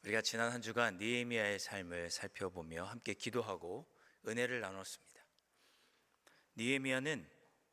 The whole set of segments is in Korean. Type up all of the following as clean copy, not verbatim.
우리가 지난 한 주간 느헤미야의 삶을 살펴보며 함께 기도하고 은혜를 나눴습니다. 느헤미야는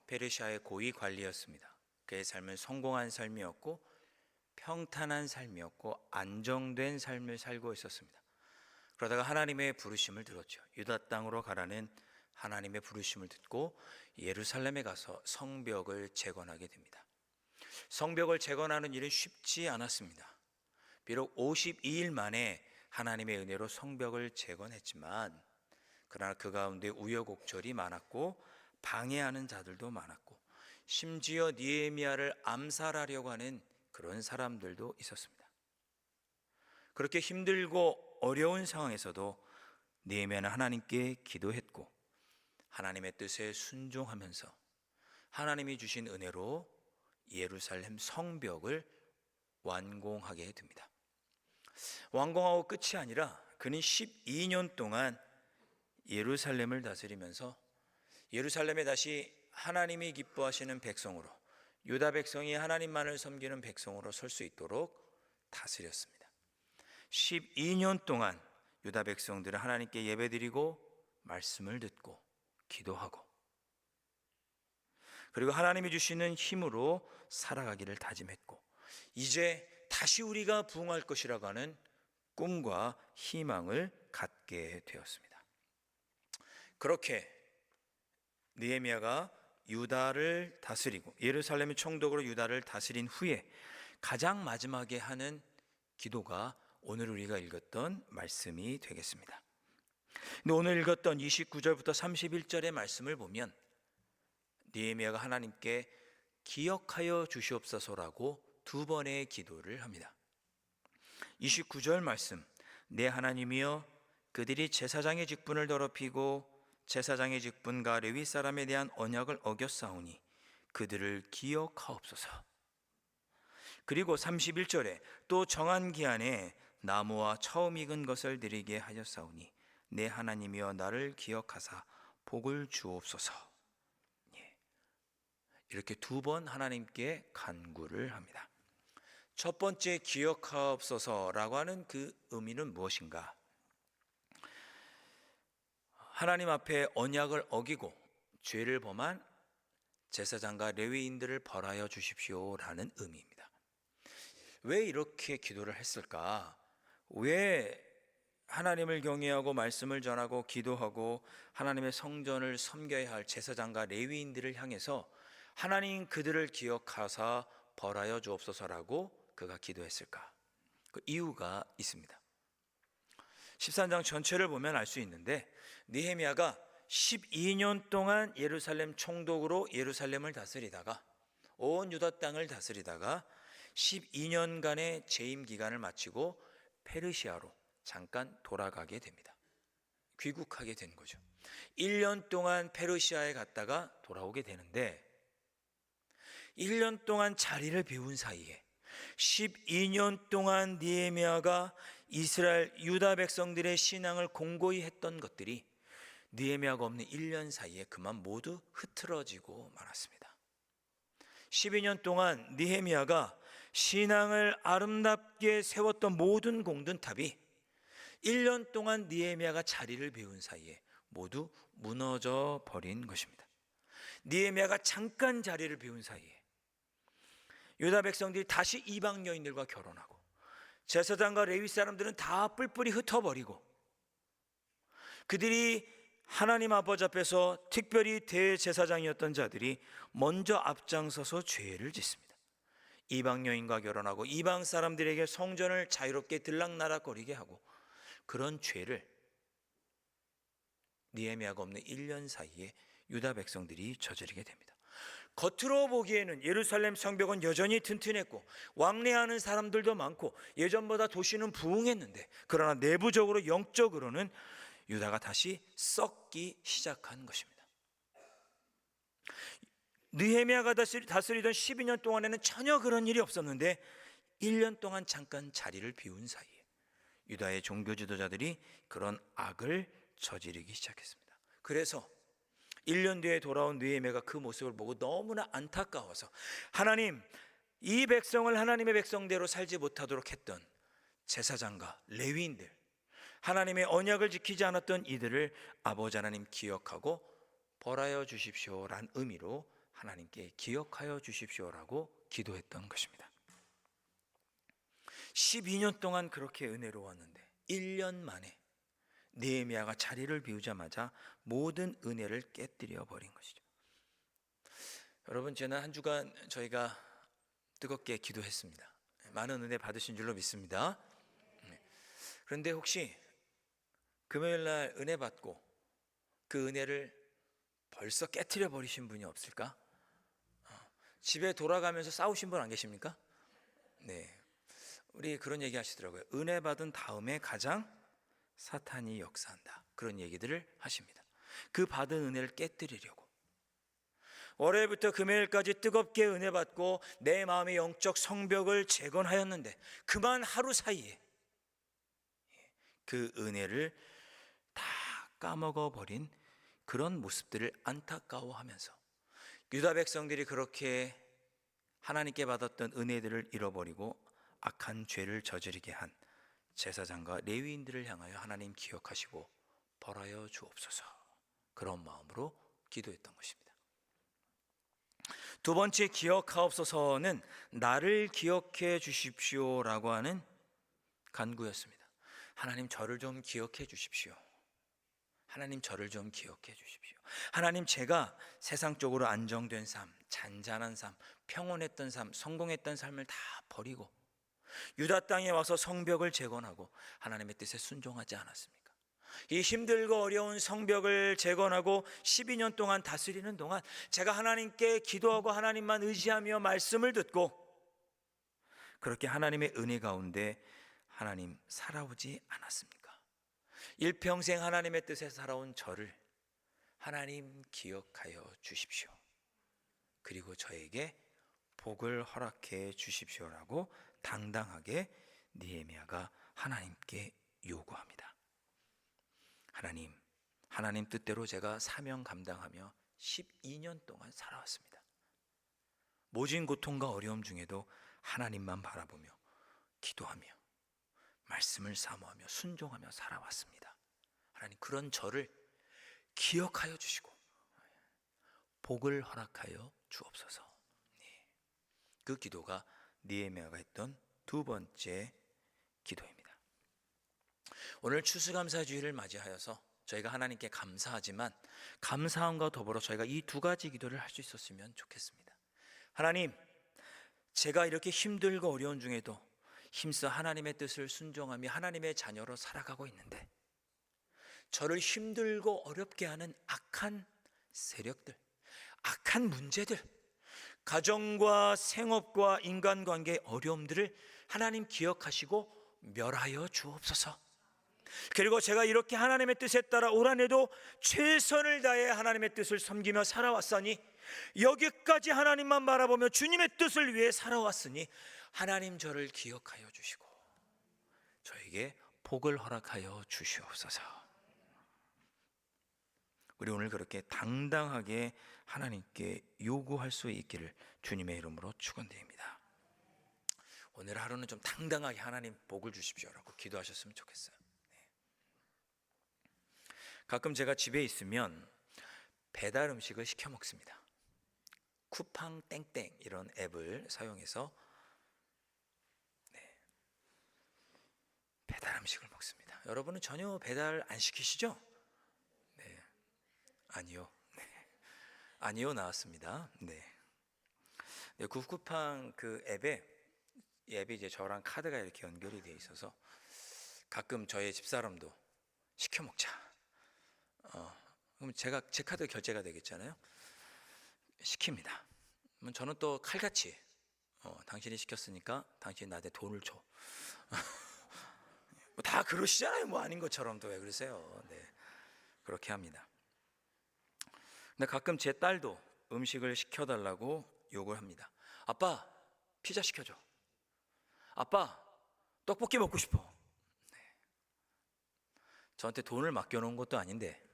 페르시아의 고위 관리였습니다. 그의 삶은 성공한 삶이었고 평탄한 삶이었고 안정된 삶을 살고 있었습니다. 그러다가 하나님의 부르심을 들었죠. 유다 땅으로 가라는 하나님의 부르심을 듣고 예루살렘에 가서 성벽을 재건하게 됩니다. 성벽을 재건하는 일은 쉽지 않았습니다. 비록 52일 만에 하나님의 은혜로 성벽을 재건했지만 그러나 그 가운데 우여곡절이 많았고 방해하는 자들도 많았고 심지어 느헤미야를 암살하려고 하는 그런 사람들도 있었습니다. 그렇게 힘들고 어려운 상황에서도 느헤미야는 하나님께 기도했고 하나님의 뜻에 순종하면서 하나님이 주신 은혜로 예루살렘 성벽을 완공하게 됩니다. 완공하고 끝이 아니라 그는 12년 동안 예루살렘을 다스리면서 예루살렘에 다시 하나님이 기뻐하시는 백성으로, 유다 백성이 하나님만을 섬기는 백성으로 설 수 있도록 다스렸습니다. 12년 동안 유다 백성들은 하나님께 예배드리고 말씀을 듣고 기도하고 그리고 하나님이 주시는 힘으로 살아가기를 다짐했고 이제 다시 우리가 부흥할 것이라고 하는 꿈과 희망을 갖게 되었습니다. 그렇게 느헤미야가 유다를 다스리고 예루살렘의 총독으로 유다를 다스린 후에 가장 마지막에 하는 기도가 오늘 우리가 읽었던 말씀이 되겠습니다. 근데 오늘 읽었던 29절부터 31절의 말씀을 보면 느헤미야가 하나님께 기억하여 주시옵소서라고 두 번의 기도를 합니다. 29절 말씀, 내 하나님이여 그들이 제사장의 직분을 더럽히고 제사장의 직분과 레위 사람에 대한 언약을 어겼사오니 그들을 기억하옵소서. 그리고 31절에 또 정한 기한에 나무와 처음 익은 것을 드리게 하였사오니 내 하나님이여 나를 기억하사 복을 주옵소서. 이렇게 두 번 하나님께 간구를 합니다. 첫 번째 기억하옵소서라고 하는 그 의미는 무엇인가? 하나님 앞에 언약을 어기고 죄를 범한 제사장과 레위인들을 벌하여 주십시오라는 의미입니다. 왜 이렇게 기도를 했을까? 왜 하나님을 경외하고 말씀을 전하고 기도하고 하나님의 성전을 섬겨야 할 제사장과 레위인들을 향해서 하나님 그들을 기억하사 벌하여 주옵소서라고 그가 기도했을까? 그 이유가 있습니다. 13장 전체를 보면 알 수 있는데 느헤미야가 12년 동안 예루살렘 총독으로 예루살렘을 다스리다가 온 유다 땅을 다스리다가 12년간의 재임 기간을 마치고 페르시아로 잠깐 돌아가게 됩니다. 귀국하게 된 거죠. 1년 동안 페르시아에 갔다가 돌아오게 되는데 1년 동안 자리를 비운 사이에 12년 동안 느헤미야가 이스라엘 유다 백성들의 신앙을 공고히 했던 것들이 느헤미야가 없는 1년 사이에 그만 모두 흐트러지고 말았습니다. 12년 동안 느헤미야가 신앙을 아름답게 세웠던 모든 공든탑이 1년 동안 느헤미야가 자리를 비운 사이에 모두 무너져 버린 것입니다. 느헤미야가 잠깐 자리를 비운 사이에 유다 백성들이 다시 이방 여인들과 결혼하고 제사장과 레위 사람들은 다 뿔뿔이 흩어버리고 그들이 하나님 아버지 앞에서 특별히 대제사장이었던 자들이 먼저 앞장서서 죄를 짓습니다. 이방 여인과 결혼하고 이방 사람들에게 성전을 자유롭게 들락날락거리게 하고 그런 죄를 느헤미야가 없는 1년 사이에 유다 백성들이 저지르게 됩니다. 겉으로 보기에는 예루살렘 성벽은 여전히 튼튼했고 왕래하는 사람들도 많고 예전보다 도시는 부흥했는데 그러나 내부적으로 영적으로는 유다가 다시 썩기 시작한 것입니다. 느헤미야가 다스리던 12년 동안에는 전혀 그런 일이 없었는데 1년 동안 잠깐 자리를 비운 사이에 유다의 종교 지도자들이 그런 악을 저지르기 시작했습니다. 그래서 1년 뒤에 돌아온 느헤미야가 그 모습을 보고 너무나 안타까워서 하나님, 이 백성을 하나님의 백성대로 살지 못하도록 했던 제사장과 레위인들, 하나님의 언약을 지키지 않았던 이들을 아버지 하나님 기억하고 벌하여 주십시오라는 의미로 하나님께 기억하여 주십시오라고 기도했던 것입니다. 12년 동안 그렇게 은혜로웠는데 1년 만에 느헤미야가 자리를 비우자마자 모든 은혜를 깨뜨려 버린 것이죠. 여러분, 지난 한 주간 저희가 뜨겁게 기도했습니다. 많은 은혜 받으신 줄로 믿습니다. 그런데 혹시 금요일 날 은혜 받고 그 은혜를 벌써 깨뜨려 버리신 분이 없을까? 집에 돌아가면서 싸우신 분 안 계십니까? 네, 우리 그런 얘기 하시더라고요. 은혜 받은 다음에 가장 사탄이 역사한다, 그런 얘기들을 하십니다. 그 받은 은혜를 깨뜨리려고 월요일부터 금요일까지 뜨겁게 은혜 받고 내 마음의 영적 성벽을 재건하였는데 그만 하루 사이에 그 은혜를 다 까먹어 버린 그런 모습들을 안타까워하면서 유다 백성들이 그렇게 하나님께 받았던 은혜들을 잃어버리고 악한 죄를 저지르게 한 제사장과 레위인들을 향하여 하나님 기억하시고 벌하여 주옵소서, 그런 마음으로 기도했던 것입니다. 두 번째 기억하옵소서는 나를 기억해 주십시오라고 하는 간구였습니다. 하나님, 저를 좀 기억해 주십시오. 하나님, 저를 좀 기억해 주십시오. 하나님, 제가 세상적으로 안정된 삶, 잔잔한 삶, 평온했던 삶, 성공했던 삶을 다 버리고 유다 땅에 와서 성벽을 재건하고 하나님의 뜻에 순종하지 않았습니까? 이 힘들고 어려운 성벽을 재건하고 12년 동안 다스리는 동안 제가 하나님께 기도하고 하나님만 의지하며 말씀을 듣고 그렇게 하나님의 은혜 가운데 하나님 살아오지 않았습니까? 일평생 하나님의 뜻에 살아온 저를 하나님 기억하여 주십시오. 그리고 저에게 복을 허락해 주십시오라고 당당하게 느헤미야가 하나님께 요구합니다. 하나님 뜻대로 제가 사명 감당하며 12년 동안 살아왔습니다. 모진 고통과 어려움 중에도 하나님만 바라보며 기도하며 말씀을 사모하며 순종하며 살아왔습니다. 하나님, 그런 저를 기억하여 주시고 복을 허락하여 주옵소서. 그 기도가 느헤미야가 했던 두 번째 기도입니다. 오늘 추수감사주일을 맞이하여서 저희가 하나님께 감사하지만 감사함과 더불어 저희가 이 두 가지 기도를 할 수 있었으면 좋겠습니다. 하나님, 제가 이렇게 힘들고 어려운 중에도 힘써 하나님의 뜻을 순종하며 하나님의 자녀로 살아가고 있는데 저를 힘들고 어렵게 하는 악한 세력들, 악한 문제들, 가정과 생업과 인간관계의 어려움들을 하나님 기억하시고 멸하여 주옵소서. 그리고 제가 이렇게 하나님의 뜻에 따라 올 한해도 최선을 다해 하나님의 뜻을 섬기며 살아왔으니 여기까지 하나님만 바라보며 주님의 뜻을 위해 살아왔으니 하나님, 저를 기억하여 주시고 저에게 복을 허락하여 주시옵소서. 우리 오늘 그렇게 당당하게 하나님께 요구할 수 있기를 주님의 이름으로 축원드립니다. 오늘 하루는 좀 당당하게 하나님 복을 주십시오라고 기도하셨으면 좋겠어요. 가끔 제가 집에 있으면 배달 음식을 시켜 먹습니다. 쿠팡 땡땡 이런 앱을 사용해서 배달 음식을 먹습니다. 여러분은 전혀 배달 안 시키시죠? 네, 아니요. 아니요 나왔습니다. 네, 쿠팡 그 앱이 이제 저랑 카드가 이렇게 연결이 돼 있어서 가끔 저희 집사람도 시켜 먹자. 그럼 제 카드 결제가 되겠잖아요. 시킵니다. 그럼 저는 또 칼같이 당신이 시켰으니까 당신이 나한테 돈을 줘. 다 그러시잖아요. 뭐 아닌 것처럼 또 왜 그러세요? 네, 그렇게 합니다. 근데 가끔 제 딸도 음식을 시켜달라고 요구를 합니다. 아빠, 피자 시켜줘. 아빠, 떡볶이 먹고 싶어. 네. 저한테 돈을 맡겨놓은 것도 아닌데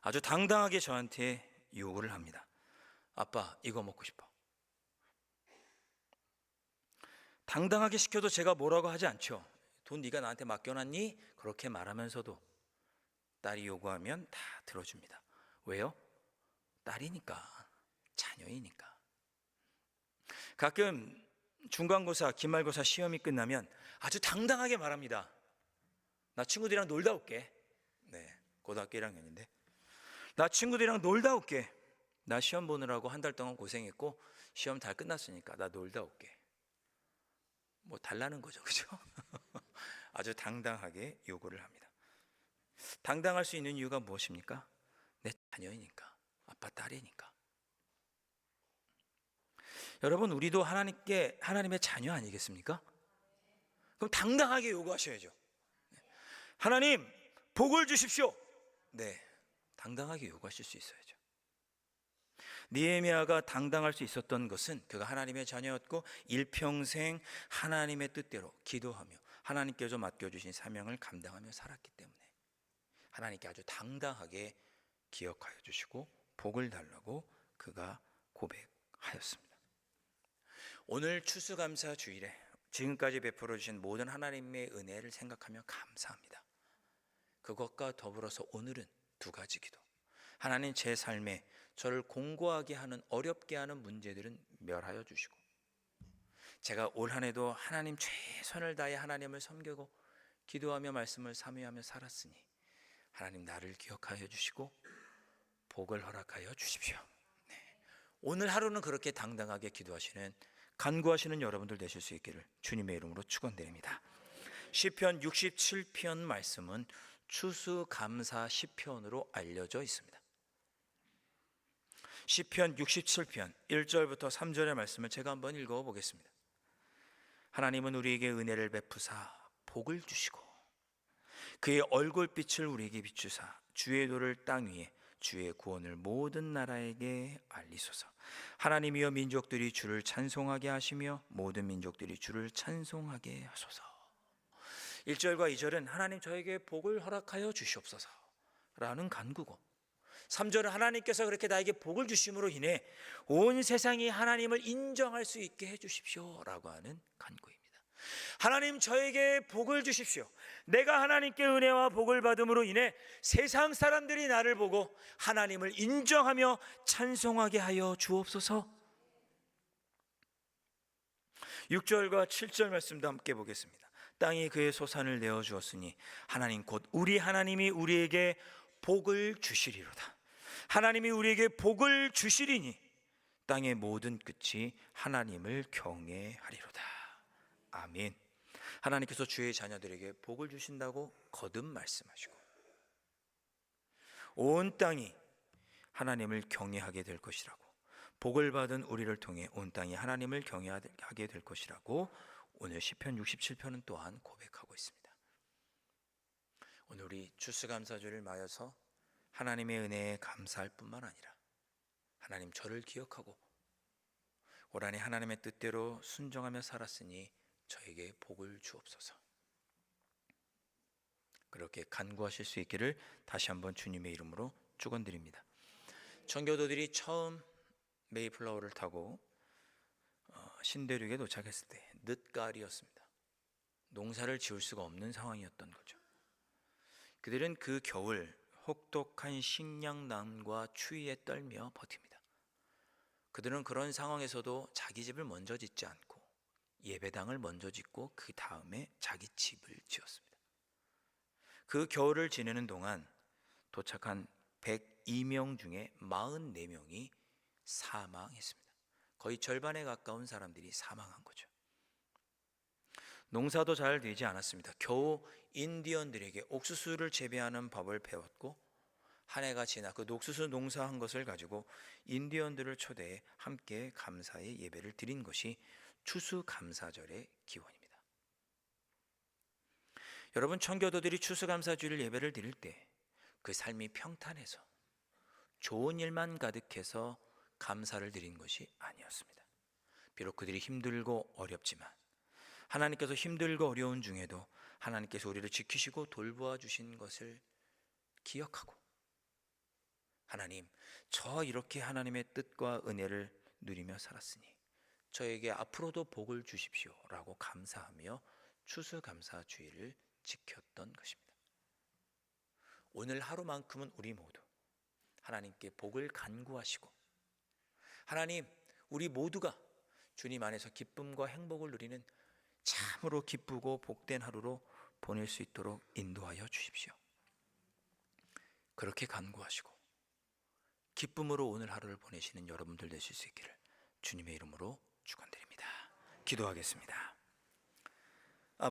아주 당당하게 저한테 요구를 합니다. 아빠, 이거 먹고 싶어. 당당하게 시켜도 제가 뭐라고 하지 않죠. 돈 네가 나한테 맡겨놨니? 그렇게 말하면서도 딸이 요구하면 다 들어줍니다. 왜요? 딸이니까, 자녀이니까. 가끔 중간고사, 기말고사 시험이 끝나면 아주 당당하게 말합니다. 나 친구들이랑 놀다 올게. 네, 고등학교 1학년인데 나 친구들이랑 놀다 올게. 나 시험 보느라고 한 달 동안 고생했고 시험 다 끝났으니까 나 놀다 올게. 뭐 달라는 거죠, 그죠? 아주 당당하게 요구를 합니다. 당당할 수 있는 이유가 무엇입니까? 내 자녀이니까, 아빠 딸이니까. 여러분, 우리도 하나님의 자녀 아니겠습니까? 그럼 당당하게 요구하셔야죠. 하나님, 복을 주십시오. 네, 당당하게 요구하실 수 있어야죠. 느헤미야가 당당할 수 있었던 것은 그가 하나님의 자녀였고 일평생 하나님의 뜻대로 기도하며 하나님께서 맡겨주신 사명을 감당하며 살았기 때문에 하나님께 아주 당당하게 기억하여 주시고 복을 달라고 그가 고백하였습니다. 오늘 추수감사 주일에 지금까지 베풀어 주신 모든 하나님의 은혜를 생각하며 감사합니다. 그것과 더불어서 오늘은 두 가지 기도. 하나님, 제 삶에 저를 공고하게 하는, 어렵게 하는 문제들은 멸하여 주시고 제가 올 한 해도 하나님 최선을 다해 하나님을 섬기고 기도하며 말씀을 사모하며 살았으니 하나님 나를 기억하여 주시고 복을 허락하여 주십시오. 네. 오늘 하루는 그렇게 당당하게 기도하시는, 간구하시는 여러분들 되실 수 있기를 주님의 이름으로 축원드립니다. 시편 67편 말씀은 추수감사 시편으로 알려져 있습니다. 시편 67편 1절부터 3절의 말씀을 제가 한번 읽어보겠습니다. 하나님은 우리에게 은혜를 베푸사 복을 주시고 그의 얼굴빛을 우리에게 비추사 주의 도를 땅 위에 주의 구원을 모든 나라에게 알리소서. 하나님이여, 민족들이 주를 찬송하게 하시며 모든 민족들이 주를 찬송하게 하소서. 1절과 2절은 하나님 저에게 복을 허락하여 주시옵소서 라는 간구고, 3절은 하나님께서 그렇게 나에게 복을 주심으로 인해 온 세상이 하나님을 인정할 수 있게 해주십시오 라고 하는 간구입니다. 하나님 저에게 복을 주십시오. 내가 하나님께 은혜와 복을 받음으로 인해 세상 사람들이 나를 보고 하나님을 인정하며 찬송하게 하여 주옵소서. 6절과 7절 말씀도 함께 보겠습니다. 땅이 그의 소산을 내어주었으니 하나님 곧 우리 하나님이 우리에게 복을 주시리로다. 하나님이 우리에게 복을 주시리니 땅의 모든 끝이 하나님을 경외하리로다. 아멘. 하나님께서 주의 자녀들에게 복을 주신다고 거듭 말씀하시고 온 땅이 하나님을 경외하게 될 것이라고, 복을 받은 우리를 통해 온 땅이 하나님을 경외하게 될 것이라고 오늘 시편 67편은 또한 고백하고 있습니다. 오늘 우리 추수감사주를 맞아서 하나님의 은혜에 감사할 뿐만 아니라 하나님 저를 기억하고 올 한해 하나님의 뜻대로 순종하며 살았으니 저에게 복을 주옵소서. 그렇게 간구하실 수 있기를 다시 한번 주님의 이름으로 축원드립니다. 청교도들이 처음 메이플라워를 타고 신대륙에 도착했을 때 늦가을이었습니다. 농사를 지을 수가 없는 상황이었던 거죠. 그들은 그 겨울 혹독한 식량난과 추위에 떨며 버팁니다. 그들은 그런 상황에서도 자기 집을 먼저 짓지 않고 예배당을 먼저 짓고 그 다음에 자기 집을 지었습니다. 그 겨울을 지내는 동안 도착한 102명 중에 44명이 사망했습니다. 거의 절반에 가까운 사람들이 사망한 거죠. 농사도 잘 되지 않았습니다. 겨우 인디언들에게 옥수수를 재배하는 법을 배웠고 한 해가 지나 그 옥수수 농사한 것을 가지고 인디언들을 초대해 함께 감사의 예배를 드린 것이 추수감사절의 기원입니다. 여러분, 청교도들이 추수감사주일 예배를 드릴 때 그 삶이 평탄해서 좋은 일만 가득해서 감사를 드린 것이 아니었습니다. 비록 그들이 힘들고 어렵지만 하나님께서 힘들고 어려운 중에도 하나님께서 우리를 지키시고 돌보아 주신 것을 기억하고 하나님, 저 이렇게 하나님의 뜻과 은혜를 누리며 살았으니 저에게 앞으로도 복을 주십시오 라고 감사하며 추수감사주의를 지켰던 것입니다. 오늘 하루만큼은 우리 모두 하나님께 복을 간구하시고, 하나님, 우리 모두가 주님 안에서 기쁨과 행복을 누리는 참으로 기쁘고 복된 하루로 보낼 수 있도록 인도하여 주십시오. 그렇게 간구하시고 기쁨으로 오늘 하루를 보내시는 여러분들 되실 수 있기를 주님의 이름으로 축원드립니다. 기도하겠습니다.